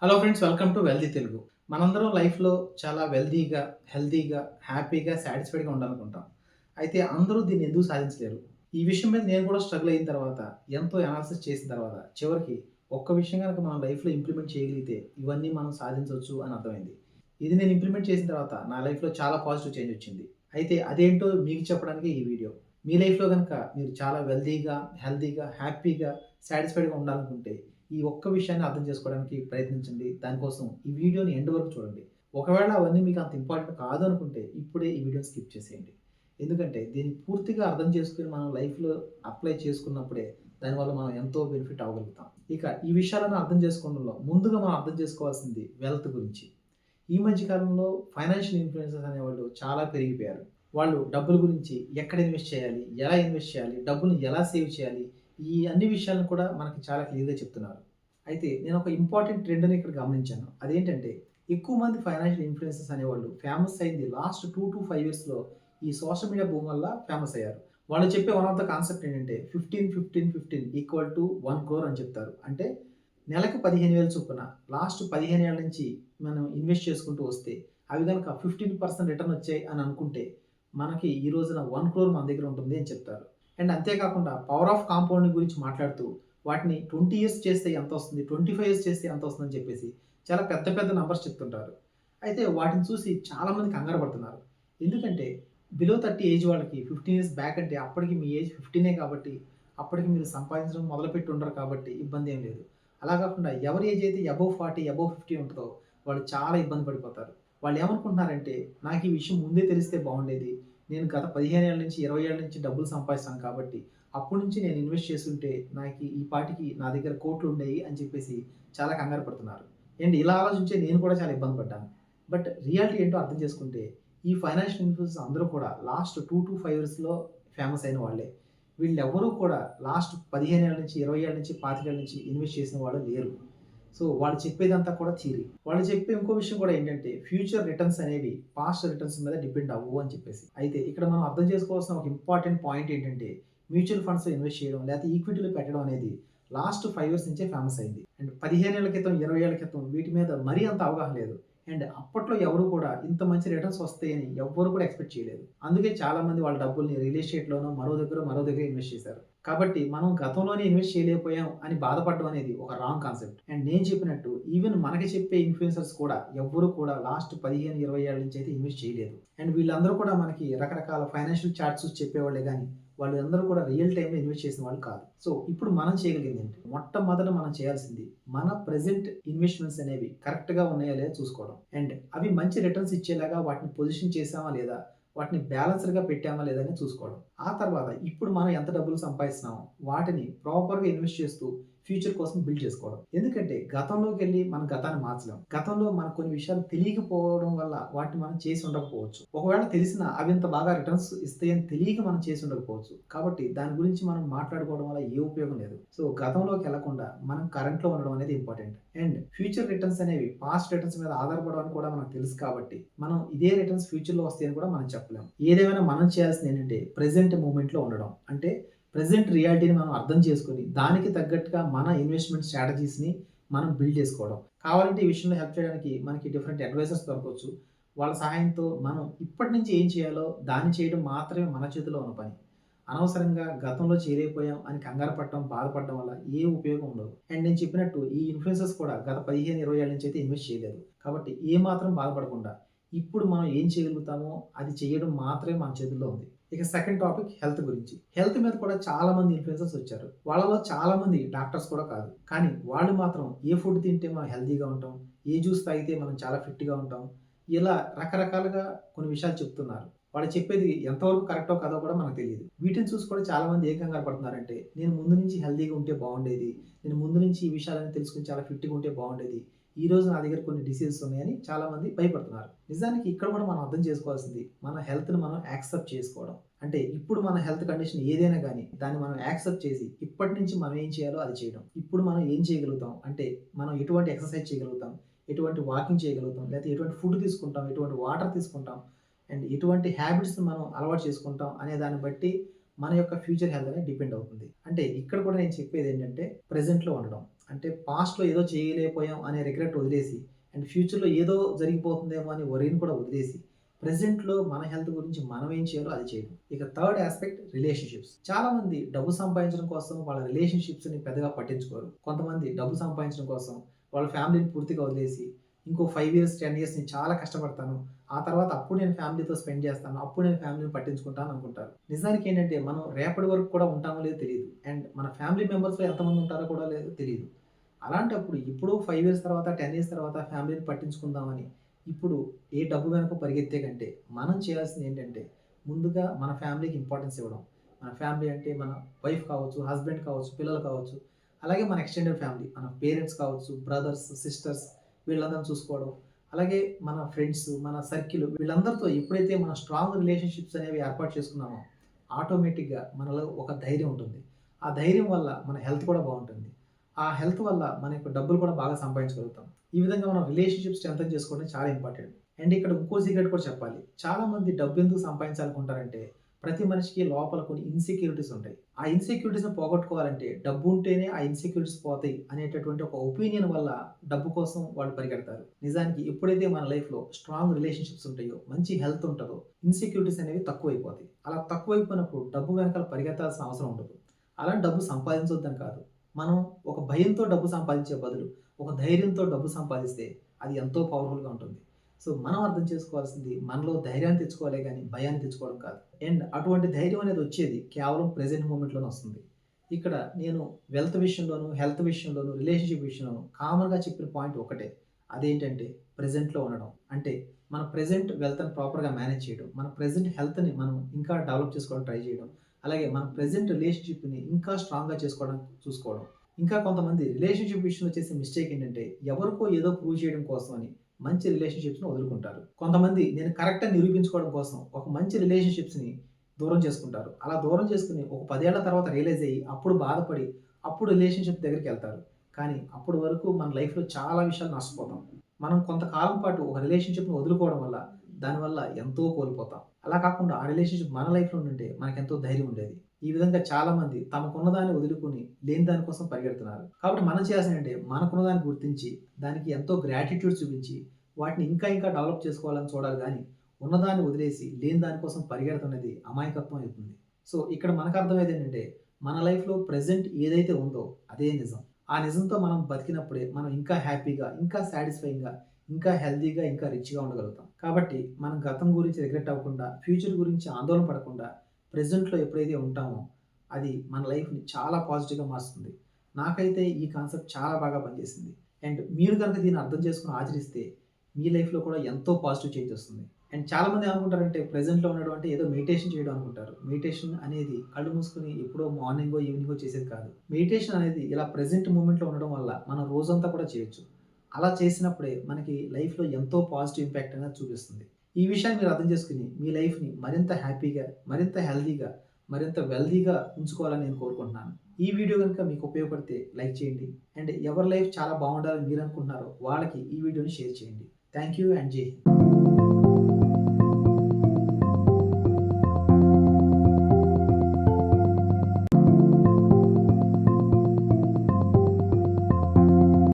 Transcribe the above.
Hello friends, welcome to wealthy Telugu. మనందరం లైఫ్‌లో చాలా వెల్తీగా, హెల్తీగా, హ్యాపీగా, సాటిస్ఫైడ్‌గా ఉండాలనుకుంటాం. అయితే అందరూ దీన్ని ఎందుకు సాధించలేరు? ఈ విషయం మీద నేను కూడా స్ట్రగుల్ అయిన తర్వాత, ఎంతో అనాలిసిస్ చేసిన తర్వాత, చివరికి ఒక్క విషయం గనక మనం లైఫ్‌లో ఇంప్లిమెంట్ చేయగలిగితే, ఇవన్నీ మనం సాధించొచ్చు అని అర్థమైంది. ఇది నేను ఇంప్లిమెంట్ చేసిన తర్వాత నా లైఫ్‌లో చాలా పాజిటివ్ చేంజ్ వచ్చింది. అయితే అదేంటో మీకు చెప్పడానికే ఈ వీడియో. మీ లైఫ్‌లో గనక మీరు చాలా వెల్తీగా, హెల్తీగా, హ్యాపీగా, సాటిస్ఫైడ్‌గా ఉండాలనుకుంటే ఈ ఒక్క విషయాన్ని అర్థం చేసుకోవడానికి ప్రయత్నించండి. దానికోసం ఈ వీడియోని ఎండ్ వరకు చూడండి. ఒకవేళ అవన్నీ మీకు అంత ఇంపార్టెంట్ కాదు అనుకుంటే ఇప్పుడే ఈ వీడియోని స్కిప్ చేసేయండి. ఎందుకంటే దీన్ని పూర్తిగా అర్థం చేసుకొని మనం లైఫ్‌లో అప్లై చేసుకున్నప్పుడే దానివల్ల మనం ఎంతో బెనిఫిట్ అవ్వగలుగుతాం. ఇక ఈ విషయాలను అర్థం చేసుకోవడంలో ముందుగా మనం అర్థం చేసుకోవాల్సింది వెల్త్ గురించి. ఈ మధ్య కాలంలో ఫైనాన్షియల్ ఇన్‌ఫ్లుయెన్సర్స్ అనేవాళ్ళు చాలా పెరిగిపోయారు. వాళ్ళు డబ్బుల గురించి ఎక్కడ ఇన్వెస్ట్ చేయాలి? ఎలా ఇన్వెస్ట్ చేయాలి? డబ్బుల్ని ఎలా సేవ్ చేయాలి? ఈ అన్ని విషయాలను కూడా మనకి చాలా క్లియర్‌గా చెప్తున్నారు. అయితే నేను ఒక ఇంపార్టెంట్ ట్రెండ్‌ని ఇక్కడ గమనించాను. అదేంటంటే ఎక్కువ మంది ఫైనాన్షియల్ ఇన్‌ఫ్లుయెన్సర్స్ అనేవాళ్ళు ఫేమస్ అయింది లాస్ట్ 2-5 ఇయర్స్‌లో ఈ సోషల్ మీడియా బూమ్ వల్ల ఫేమస్ అయ్యారు. వాళ్ళు చెప్పే వన్ ఆఫ్ ద కాన్సెప్ట్ ఏంటంటే 15, 15, 15 ఈక్వల్ టు 1,00,00,000 అని చెప్తారు. అంటే నెలకు 15,000 చొప్పున లాస్ట్ 15 ఏళ్ల నుంచి మనం ఇన్వెస్ట్ చేసుకుంటూ వస్తే అవి గనక 15% రిటర్న్ వచ్చాయి అని అనుకుంటే మనకి ఈ రోజున 1,00,00,000 మన దగ్గర ఉంటుంది అని చెప్తారు. అండ్ అంతేకాకుండా పవర్ ఆఫ్ కాంపౌండింగ్ గురించి మాట్లాడుతూ వాటిని 20 ఇయర్స్ చేస్తే ఎంతొస్తుంది? 25 ఇయర్స్ చేస్తే ఎంతొస్తుందని చెప్పేసి చాలా పెద్ద పెద్ద నంబర్స్ చెప్తుంటారు. అయితే వాటిని చూసి చాలామంది కంగారు పడుతున్నారు. ఎందుకంటే బిలో 30 ఏజ్ వాళ్ళకి 15 ఇయర్స్ బ్యాక్ అంటే అప్పటికి మీ ఏజ్ 15 కాబట్టి అప్పటికి మీరు సంపాదించడం మొదలుపెట్టి ఉండరు కాబట్టి ఇబ్బంది ఏం లేదు. అలా కాకుండా ఎవరి ఏజ్ అయితే అబోవ్ 40, అబోవ్ 50 ఉంటదో వాళ్ళు చాలా ఇబ్బంది పడిపోతారు. వాళ్ళు ఏమనుకుంటున్నారంటే నాకు ఈ విషయం ముందే తెలిస్తే బాగుండేది. నేను గత 15 ఏళ్ల నుంచి, 20 ఏళ్ల నుంచి డబ్బులు సంపాదిస్తాను కాబట్టి అప్పటి నుంచి నేను ఇన్వెస్ట్ చేసుంటే నాకి ఈ పాటికి నా దగ్గర కోట్లుండేయి అని చెప్పేసి చాలా కంగారు పడుతున్నారు. అండ్ ఇలా ఆలోచించే నేను కూడా చాలా ఇబ్బంది పడ్డాను. బట్ రియాలిటీ ఏంటో అర్థం చేసుకుంటే ఈ ఫైనాన్షియల్ ఇన్‌ఫ్లుయెన్సర్స్ అందరూ కూడా లాస్ట్ 2-5 ఇయర్స్‌లో ఫేమస్ అయిన వాళ్ళే. వీళ్ళెవ్వరూ కూడా లాస్ట్ 15 ఏళ్ల నుంచి, 20 ఏళ్ల నుంచి, 25 ఏళ్ల నుంచి ఇన్వెస్ట్ చేసిన వాళ్ళు లేరు. సో, వాళ్ళు చెప్పేదంతా కూడా థియరీ. వాళ్ళు చెప్పే ఇంకో విషయం కూడా ఏంటంటే ఫ్యూచర్ రిటర్న్స్ అనేవి పాస్ట్ రిటర్న్స్ మీద డిపెండ్ అవ్వవు అని చెప్పేసి. అయితే ఇక్కడ మనం అర్థం చేసుకోవాల్సిన ఒక ఇంపార్టెంట్ పాయింట్ ఏంటంటే మ్యూచువల్ ఫండ్స్‌లో ఇన్వెస్ట్ చేయడం, లేకపోతే ఈక్విటీలో పెట్టడం అనేది లాస్ట్ 5 ఇయర్స్ నుంచే ఫేమస్ అయింది. అండ్ 15 ఏళ్ల క్రితం, 20 ఏళ్ల క్రితం వీటి మీద మరీ అంత అవగాహన లేదు. అండ్ అప్పట్లో ఎవరు కూడా ఇంత మంచి రిటర్న్స్ వస్తాయని ఎవ్వరు కూడా ఎక్స్‌పెక్ట్ చేయలేదు. అందుకే చాలా మంది వాళ్ళ డబ్బుల్ని రియల్ ఎస్టేట్‌లోనో మరో దగ్గర ఇన్వెస్ట్ చేశారు. కాబట్టి మనం గతంలోనే ఇన్వెస్ట్ చేయలేకపోయాం అని బాధపడడం అనేది ఒక రాంగ్ కాన్సెప్ట్. అండ్ నేను చెప్పినట్టు ఈవెన్ మనకి చెప్పే ఇన్‌ఫ్లుయెన్సర్స్ కూడా ఎవ్వరు కూడా లాస్ట్ 15, 20 ఏళ్ల నుంచి అయితే ఇన్వెస్ట్ చేయలేదు. అండ్ వీళ్ళందరూ కూడా మనకి రకరకాల ఫైనాన్షియల్ చార్ట్స్ చెప్పేవాళ్ళే గాని వాళ్ళందరూ కూడా రియల్ టైమ్‌లో ఇన్వెస్ట్ చేసిన వాళ్ళు కాదు. సో, ఇప్పుడు మనం చేయగలిగిందేంటి? మొట్టమొదట మనం చేయాల్సింది మన ప్రెజెంట్ ఇన్వెస్ట్‌మెంట్స్ అనేవి కరెక్ట్‌గా ఉన్నాయా లేదా చూసుకోవడం. అండ్ అవి మంచి రిటర్న్స్ ఇచ్చేలాగా వాటిని పొజిషన్ చేశామా లేదా? వాటిని బ్యాలెన్స్‌డ్‌గా పెట్టామా లేదా అని చూసుకోవడం. ఆ తర్వాత ఇప్పుడు మనం ఎంత డబ్బులు సంపాదిస్తున్నామో వాటిని ప్రాపర్‌గా ఇన్వెస్ట్ చేస్తూ ఫ్యూచర్ కోసం బిల్డ్ చేసుకోవడం. ఎందుకంటే గతంలోకెళ్ళి మనం గతాన్ని మార్చలేం. గతంలో మనకు కొన్ని విషయాలు తెలియకపోవడం వల్ల వాటిని మనం చేసి ఉండకపోవచ్చు. ఒకవేళ తెలిసినా అవి ఇంత బాగా రిటర్న్స్ ఇస్తాయని తెలియక మనం చేసి ఉండకపోవచ్చు. కాబట్టి దాని గురించి మనం మాట్లాడుకోవడం వల్ల ఏ ఉపయోగం లేదు. సో, గతంలోకి ఎళ్ళకుండా మనం కరెంట్‌లో ఉండడం అనేది ఇంపార్టెంట్. అండ్ ఫ్యూచర్ రిటర్న్స్ అనేవి పాస్ట్ రిటర్న్స్ మీద ఆధారపడవని కూడా మనకు తెలుసు కాబట్టి మనం ఇదే రిటర్న్స్ ఫ్యూచర్‌లో వస్తాయని కూడా మనం చెప్పలేం. ఏదేమైనా మనం చేయాల్సింది ఏంటంటే ప్రెజెంట్ మూమెంట్‌లో ఉండడం. అంటే ప్రెజెంట్ రియాలిటీని మనం అర్థం చేసుకొని దానికి తగ్గట్టుగా మన ఇన్వెస్ట్‌మెంట్ స్ట్రాటజీస్‌ని మనం బిల్డ్ చేసుకోవడం. కావాలంటే ఈ విషయంలో హెల్ప్ చేయడానికి మనకి డిఫరెంట్ అడ్వైజర్స్ దొరకవచ్చు. వాళ్ళ సహాయంతో మనం ఇప్పటి నుంచి ఏం చేయాలో దాన్ని చేయడం మాత్రమే మన చేతిలో ఉన్న పని. అనవసరంగా గతంలో చేయలేకపోయాం అని కంగారు పడటం, బాధపడడం వల్ల ఏ ఉపయోగం ఉండదు. అండ్ నేను చెప్పినట్టు ఈ ఇన్‌ఫ్లుయెన్సర్స్ కూడా గత 15, 20 ఏళ్ల నుంచి అయితే ఇన్వెస్ట్ చేయలేదు. కాబట్టి ఏ మాత్రం బాధపడకుండా ఇప్పుడు మనం ఏం చేయగలుగుతామో అది చేయడం మాత్రమే మన చేతుల్లో ఉంది. ఇక సెకండ్ టాపిక్ హెల్త్ గురించి. హెల్త్ మీద కూడా చాలా మంది ఇన్‌ఫ్లుయెన్సర్స్ వచ్చారు. వాళ్ళలో చాలా మంది డాక్టర్స్ కూడా కాదు. కానీ వాళ్ళు మాత్రం ఏ ఫుడ్ తింటే మనం హెల్తీగా ఉంటాం, ఏ జ్యూస్ తాగితే మనం చాలా ఫిట్‌గా ఉంటాం, ఇలా రకరకాలుగా కొన్ని విషయాలు చెప్తున్నారు. వాళ్ళు చెప్పేది ఎంతవరకు కరెక్టో కాదో కూడా మనకు తెలీదు. వీటిని చూసి కూడా చాలా మంది ఏం కంగారు పడుతున్నారంటే, నేను ముందు నుంచి హెల్తీగా ఉంటే బాగుండేది. నేను ముందు నుంచి ఈ విషయాలన్నీ తెలుసుకొని చాలా ఫిట్‌గా ఉంటే బాగుండేది. ఈ రోజు నా దగ్గర కొన్ని డిసీజెస్ ఉన్నాయని చాలా మంది భయపడుతున్నారు. నిజానికి ఇక్కడ కూడా మనం అర్థం చేసుకోవాల్సింది మన హెల్త్‌ని మనం యాక్సెప్ట్ చేసుకోవడం. అంటే ఇప్పుడు మన హెల్త్ కండిషన్ ఏదైనా గానీ దాన్ని మనం యాక్సెప్ట్ చేసి ఇప్పటి నుంచి మనం ఏం చేయాలో అది చేయడం. ఇప్పుడు మనం ఏం చేయగలుగుతాం అంటే మనం ఎటువంటి ఎక్సర్‌సైజ్ చేయగలుగుతాం, ఎటువంటి వాకింగ్ చేయగలుగుతాం, లేకపోతే ఎటువంటి ఫుడ్ తీసుకుంటాం, ఎటువంటి వాటర్ తీసుకుంటాం అండ్ ఎటువంటి హ్యాబిట్స్‌ని మనం అలవాటు చేసుకుంటాం అనే దాన్ని బట్టి మన యొక్క ఫ్యూచర్ హెల్త్ అనేది డిపెండ్ అవుతుంది. అంటే ఇక్కడ కూడా నేను చెప్పేదేంటంటే ప్రెజెంట్‌లో ఉండడం. అంటే పాస్ట్‌లో ఏదో చేయలేకపోయాం అనే రిగ్రెట్ వదిలేసి అండ్ ఫ్యూచర్‌లో ఏదో జరిగిపోతుందేమో అని వరీని కూడా వదిలేసి ప్రెజెంట్‌లో మన హెల్త్ గురించి మనం ఏం చేయాలో అది చేయడం. ఇక థర్డ్ యాస్పెక్ట్ రిలేషన్‌షిప్స్. చాలామంది డబ్బు సంపాదించడం కోసం వాళ్ళ రిలేషన్‌షిప్స్‌ని పెద్దగా పట్టించుకోరు. కొంతమంది డబ్బు సంపాదించడం కోసం వాళ్ళ ఫ్యామిలీని పూర్తిగా వదిలేసి ఇంకో 5 ఇయర్స్, 10 ఇయర్స్ నేను చాలా కష్టపడతాను. ఆ తర్వాత అప్పుడు నేను ఫ్యామిలీతో స్పెండ్ చేస్తాను. అప్పుడు నేను ఫ్యామిలీని పట్టించుకుంటాను అనుకుంటారు. నిజానికి ఏంటంటే మనం రేపటి వరకు కూడా ఉంటామో లేదో తెలీదు. అండ్ మన ఫ్యామిలీ మెంబర్స్‌లో ఎంతమంది ఉంటారో కూడా లేదో తెలీదు. అలాంటప్పుడు ఇప్పుడు 5 ఇయర్స్ తర్వాత, 10 ఇయర్స్ తర్వాత ఫ్యామిలీని పట్టించుకుందామని ఇప్పుడు ఏ డబ్బు వెనక పరిగెత్తే కంటే మనం చేయాల్సింది ఏంటంటే ముందుగా మన ఫ్యామిలీకి ఇంపార్టెన్స్ ఇవ్వడం. మన ఫ్యామిలీ అంటే మన వైఫ్ కావచ్చు, హస్బెండ్ కావచ్చు, పిల్లలు కావచ్చు. అలాగే మన ఎక్స్టెండెడ్ ఫ్యామిలీ మన పేరెంట్స్ కావచ్చు, బ్రదర్స్, సిస్టర్స్ వీళ్ళందరిని చూసుకోవడం. అలాగే మన ఫ్రెండ్స్, మన సర్కిల్ వీళ్ళందరితో ఎప్పుడైతే మనం స్ట్రాంగ్ రిలేషన్‌షిప్స్ అనేవి ఏర్పాటు చేసుకున్నామో ఆటోమేటిక్‌గా మనలో ఒక ధైర్యం ఉంటుంది. ఆ ధైర్యం వల్ల మన హెల్త్ కూడా బావుంటుంది. ఆ హెల్త్ వల్ల మనకు డబ్బులు కూడా బాగా సంపాదించగలుగుతాం. ఈ విధంగా మనం రిలేషన్‌షిప్ స్ట్రెంథెన్ చేసుకోవడం చాలా ఇంపార్టెంట్. అండ్ ఇక్కడ ఇంకో సీక్రెట్ కూడా చెప్పాలి. చాలామంది డబ్బెందుకు సంపాదించాలనుకుంటారంటే, ప్రతి మనిషికి లోపల కొన్ని ఇన్‌సెక్యూరిటీస్ ఉంటాయి. ఆ ఇన్‌సెక్యూరిటీస్‌ని పోగొట్టుకోవాలంటే డబ్బు ఉంటేనే ఆ ఇన్‌సెక్యూరిటీస్ పోతాయి అనేటటువంటి ఒక ఒపీనియన్ వల్ల డబ్బు కోసం వాళ్ళు పరిగెడతారు. నిజానికి ఎప్పుడైతే మన లైఫ్‌లో స్ట్రాంగ్ రిలేషన్‌షిప్స్ ఉంటాయో, మంచి హెల్త్ ఉంటదో, ఇన్‌సెక్యూరిటీస్ అనేవి తక్కువైపోతాయి. అలా తక్కువైపోయినప్పుడు డబ్బు వెనకాల పరిగెత్తాల్సిన అవసరం ఉండదు. అలాంటి డబ్బు సంపాదించొద్దని కాదు. మనం ఒక భయంతో డబ్బు సంపాదించే బదులు, ఒక ధైర్యంతో డబ్బు సంపాదిస్తే అది ఎంతో పవర్‌ఫుల్‌గా ఉంటుంది. సో, మనం అర్థం చేసుకోవాల్సింది మనలో ధైర్యాన్ని తెచ్చుకోవాలే గానీ, భయాన్ని తెచ్చుకోవడం కాదు. అండ్ అటువంటి ధైర్యం అనేది వచ్చేది కేవలం ప్రెజెంట్ మూమెంట్‌లోనే వస్తుంది. ఇక్కడ నేను వెల్త్ విషయంలోను, హెల్త్ విషయంలోను, రిలేషన్‌షిప్ విషయంలోను కామన్‌గా చెప్పిన పాయింట్ ఒకటే. అదేంటంటే ప్రెజెంట్‌లో ఉండడం. అంటే మన ప్రెజెంట్ వెల్త్‌ని ప్రాపర్‌గా మేనేజ్ చేయడం. మన ప్రెజెంట్ హెల్త్‌ని మనం ఇంకా డెవలప్ చేసుకోవడానికి ట్రై చేయడం. అలాగే మన ప్రెజెంట్ రిలేషన్‌షిప్‌ని ఇంకా స్ట్రాంగ్‌గా చేసుకోవడానికి చూసుకోవడం. ఇంకా కొంతమంది రిలేషన్‌షిప్ విషయంలో చేసే మిస్టేక్ ఏంటంటే ఎవరికో ఏదో ప్రూవ్ చేయడం కోసం అని మంచి రిలేషన్‌షిప్స్‌ని వదులుకుంటారు. కొంతమంది నేను కరెక్ట్ అని నిరూపించుకోవడం కోసం ఒక మంచి రిలేషన్‌షిప్స్‌ని దూరం చేసుకుంటారు. అలా దూరం చేసుకొని ఒక 10 ఏళ్ల తర్వాత రియలైజ్ అయ్యి అప్పుడు బాధపడి అప్పుడు రిలేషన్‌షిప్ దగ్గరికెళ్తారు. కానీ అప్పటి వరకు మన లైఫ్‌లో చాలా విషయాలు నష్టపోతాం. మనం కొంతకాలం పాటు ఒక రిలేషన్‌షిప్‌ని వదులుకోవడం వల్ల దానివల్ల ఎంతో కోల్పోతాం. అలా కాకుండా ఆ రిలేషన్‌షిప్ మన లైఫ్‌లో ఉండుంటే మనకెంతో ధైర్యం ఉండేది. ఈ విధంగా చాలామంది తమకున్న దాన్ని వదులుకొని లేని దాని కోసం పరిగెడుతున్నారు. కాబట్టి మనం చేయాల్సిందేంటంటే మనకున్న దాన్ని గుర్తించి దానికి ఎంతో గ్రాటిట్యూడ్ చూపించి వాటిని ఇంకా ఇంకా డెవలప్ చేసుకోవాలని చూడాలి గానీ ఉన్నదాన్ని వదిలేసి లేని దాని కోసం పరిగెడుతున్నది అమాయకత్వం అవుతుంది. సో, ఇక్కడ మనకు అర్థమయ్యేదేంటంటే మన లైఫ్‌లో ప్రెజెంట్ ఏదైతే ఉందో అదే నిజం. ఆ నిజంతో మనం బతికినప్పుడే మనం ఇంకా హ్యాపీగా, ఇంకా సాటిస్ఫైయింగ్‌గా, ఇంకా హెల్తీగా, ఇంకా రిచ్‌గా ఉండగలుగుతాం. కాబట్టి మనం గతం గురించి రిగ్రెట్ అవ్వకుండా, ఫ్యూచర్ గురించి ఆందోళన పడకుండా ప్రెజెంట్‌లో ఎప్పుడైతే ఉంటామో అది మన లైఫ్‌ని చాలా పాజిటివ్‌గా మారుస్తుంది. నాకైతే ఈ కాన్సెప్ట్ చాలా బాగా పనిచేసింది. అండ్ మీరు గనుక దీన్ని అర్థం చేసుకొని ఆచరిస్తే మీ లైఫ్‌లో కూడా ఎంతో పాజిటివ్ చేంజ్ వస్తుంది. అండ్ చాలామంది ఏమనుకుంటారంటే ప్రెజెంట్‌లో ఉండడం అంటే ఏదో మెడిటేషన్ చేయడం అనుకుంటారు. మెడిటేషన్ అనేది కళ్ళు మూసుకొని ఎప్పుడో మార్నింగో, ఈవినింగో చేసేది కాదు. మెడిటేషన్ అనేది ఇలా ప్రెజెంట్ మూమెంట్‌లో ఉండడం వల్ల మనం రోజంతా కూడా చేయొచ్చు. అలా చేసినప్పుడే మనకి లైఫ్‌లో ఎంతో పాజిటివ్ ఇంపాక్ట్ అనేది చూపిస్తుంది. ఈ విషయాన్ని మీరు అర్థం చేసుకొని మీ లైఫ్‌ని మరింత హ్యాపీగా, మరింత హెల్తీగా, మరింత వెల్తీగా ఉంచుకోవాలని నేను కోరుకుంటున్నాను. ఈ వీడియో గనుక మీకు ఉపయోగపడితే లైక్ చేయండి. అండ్ ఎవరి లైఫ్ చాలా బాగుండాలని మీరు అనుకుంటున్నారో వాళ్ళకి ఈ వీడియోని షేర్ చేయండి. థాంక్ యూ అండ్ జై హింద్.